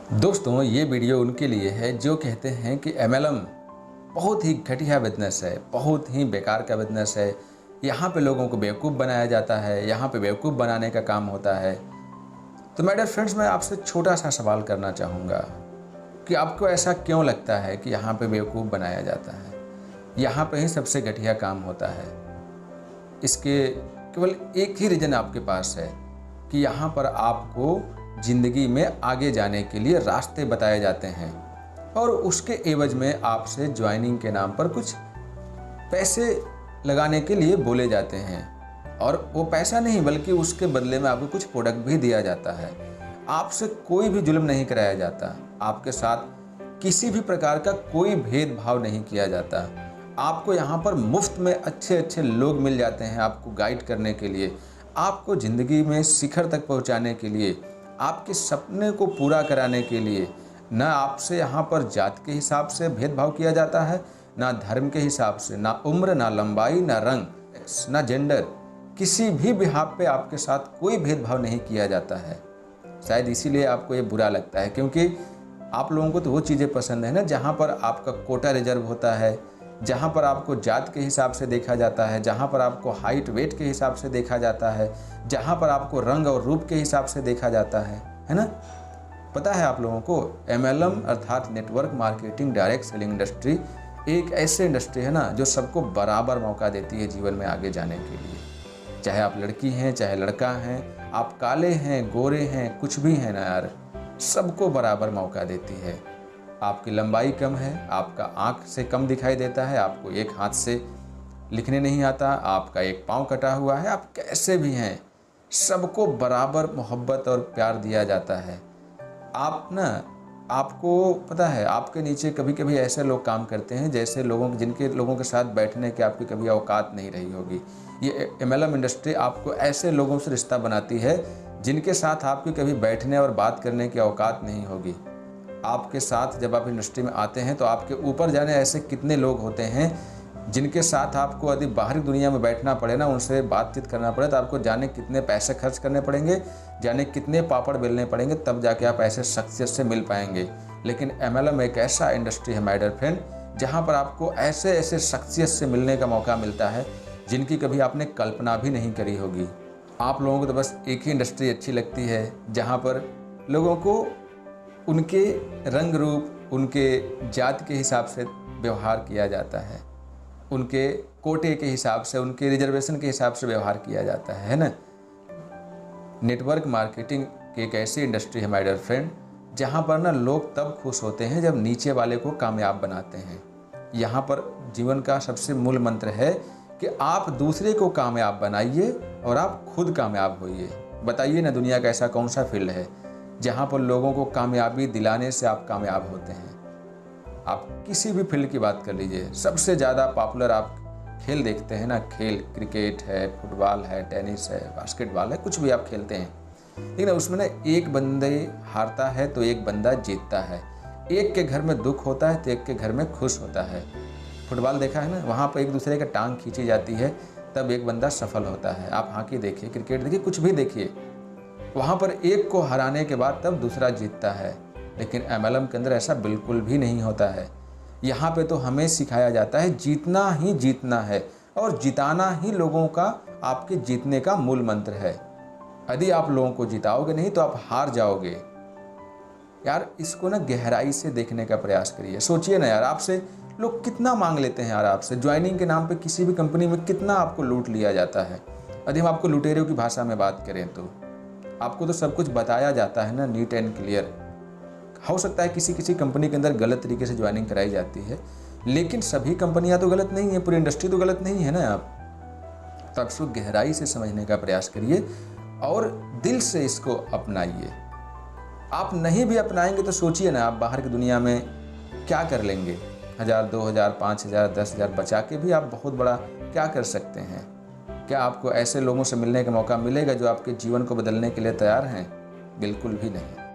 दोस्तों, ये वीडियो उनके लिए है जो कहते हैं कि एमएलएम बहुत ही घटिया बिजनेस है, बहुत ही बेकार का बिजनेस है। यहाँ पे लोगों को बेवकूफ़ बनाया जाता है, यहाँ पे बेवकूफ़ बनाने का काम होता है। तो मेरे फ्रेंड्स, मैं आपसे छोटा सा सवाल करना चाहूँगा कि आपको ऐसा क्यों लगता है कि यहाँ पे बेवकूफ़ बनाया जाता है, यहाँ पे ही सबसे घटिया काम होता है। इसके केवल एक ही रीज़न आपके पास है कि यहाँ पर आपको ज़िंदगी में आगे जाने के लिए रास्ते बताए जाते हैं और उसके एवज में आपसे ज्वाइनिंग के नाम पर कुछ पैसे लगाने के लिए बोले जाते हैं। और वो पैसा नहीं बल्कि उसके बदले में आपको कुछ प्रोडक्ट भी दिया जाता है। आपसे कोई भी जुल्म नहीं कराया जाता, आपके साथ किसी भी प्रकार का कोई भेदभाव नहीं किया जाता। आपको यहाँ पर मुफ्त में अच्छे अच्छे लोग मिल जाते हैं आपको गाइड करने के लिए, आपको ज़िंदगी में शिखर तक पहुँचाने के लिए, आपके सपने को पूरा कराने के लिए। न आपसे यहाँ पर जात के हिसाब से भेदभाव किया जाता है, ना धर्म के हिसाब से, ना उम्र, ना लंबाई, ना रंग, ना जेंडर, किसी भी बिहाफ पे आपके साथ कोई भेदभाव नहीं किया जाता है। शायद इसीलिए आपको ये बुरा लगता है, क्योंकि आप लोगों को तो वो चीज़ें पसंद है ना जहाँ पर आपका कोटा रिजर्व होता है, जहाँ पर आपको जात के हिसाब से देखा जाता है, जहाँ पर आपको हाइट वेट के हिसाब से देखा जाता है, जहाँ पर आपको रंग और रूप के हिसाब से देखा जाता है ना। पता है आप लोगों को, एमएलएम अर्थात network marketing direct selling industry एक ऐसे इंडस्ट्री है ना जो सबको बराबर मौका देती है जीवन में आगे जाने के लिए। चाहे आप लड़की हैं, चाहे लड़का हैं, आप काले हैं, गोरे हैं, कुछ भी हैं ना यार, सबको बराबर मौका देती है। आपकी लंबाई कम है, आपका आँख से कम दिखाई देता है, आपको एक हाथ से लिखने नहीं आता, आपका एक पाँव कटा हुआ है, आप कैसे भी हैं, सबको बराबर मोहब्बत और प्यार दिया जाता है। आपको पता है, आपके नीचे कभी कभी ऐसे लोग काम करते हैं जैसे जिनके लोगों के साथ बैठने की आपकी कभी औकात नहीं रही होगी। ये एमएलएम इंडस्ट्री आपको ऐसे लोगों से रिश्ता बनाती है जिनके साथ आपकी कभी बैठने और बात करने की औकात नहीं होगी। आपके साथ जब आप इंडस्ट्री में आते हैं तो आपके ऊपर जाने ऐसे कितने लोग होते हैं जिनके साथ आपको यदि बाहरी दुनिया में बैठना पड़े ना, उनसे बातचीत करना पड़े, तो आपको जाने कितने पैसे खर्च करने पड़ेंगे, जाने कितने पापड़ बेलने पड़ेंगे, तब जाके आप ऐसे शख्सियत से मिल पाएंगे। लेकिन एमएलएम एक ऐसा इंडस्ट्री है माय डियर फ्रेंड, जहाँ पर आपको ऐसे ऐसे शख्सियत से मिलने का मौका मिलता है जिनकी कभी आपने कल्पना भी नहीं करी होगी। आप लोगों को तो बस एक ही इंडस्ट्री अच्छी लगती है जहाँ पर लोगों को उनके रंग रूप, उनके जात के हिसाब से व्यवहार किया जाता है, उनके कोटे के हिसाब से, उनके रिजर्वेशन के हिसाब से व्यवहार किया जाता है ना। नेटवर्क मार्केटिंग की एक ऐसी इंडस्ट्री है माय डियर फ्रेंड, जहाँ पर ना लोग तब खुश होते हैं जब नीचे वाले को कामयाब बनाते हैं। यहाँ पर जीवन का सबसे मूल मंत्र है कि आप दूसरे को कामयाब बनाइए और आप खुद कामयाब होइए। बताइए ना, दुनिया का ऐसा कौन सा फील्ड है जहाँ पर लोगों को कामयाबी दिलाने से आप कामयाब होते हैं। आप किसी भी फील्ड की बात कर लीजिए, सबसे ज़्यादा पॉपुलर आप खेल देखते हैं ना, खेल क्रिकेट है, फुटबॉल है, टेनिस है, बास्केटबॉल है, कुछ भी आप खेलते हैं, लेकिन उसमें ना एक बंदे हारता है तो एक बंदा जीतता है, एक के घर में दुख होता है तो एक के घर में खुश होता है। फुटबॉल देखा है ना, वहाँ पर एक दूसरे का टांग खींची जाती है तब एक बंदा सफल होता है। आप हॉकी देखिए, क्रिकेट देखिए, कुछ भी देखिए, वहाँ पर एक को हराने के बाद तब दूसरा जीतता है। लेकिन एमएलएम के अंदर ऐसा बिल्कुल भी नहीं होता है। यहाँ पे तो हमें सिखाया जाता है जीतना ही जीतना है और जिताना ही लोगों का आपके जीतने का मूल मंत्र है। यदि आप लोगों को जिताओगे नहीं तो आप हार जाओगे। यार, इसको ना गहराई से देखने का प्रयास करिए। सोचिए ना यार, आपसे लोग कितना मांग लेते हैं यार, आपसे ज्वाइनिंग के नाम पे किसी भी कंपनी में कितना आपको लूट लिया जाता है। यदि हम आपको लुटेरों की भाषा में बात करें तो आपको तो सब कुछ बताया जाता है ना, नीट एंड क्लियर। हो सकता है किसी किसी कंपनी के अंदर गलत तरीके से ज्वाइनिंग कराई जाती है, लेकिन सभी कंपनियां तो गलत नहीं है, पूरी इंडस्ट्री तो गलत नहीं है ना। आप तो इसको गहराई से समझने का प्रयास करिए और दिल से इसको अपनाइए। आप नहीं भी अपनाएंगे तो सोचिए ना, आप बाहर की दुनिया में क्या कर लेंगे। 1000, 2000, 5000, 10,000 बचा के भी आप बहुत बड़ा क्या कर सकते हैं। क्या आपको ऐसे लोगों से मिलने का मौका मिलेगा जो आपके जीवन को बदलने के लिए तैयार हैं? बिल्कुल भी नहीं।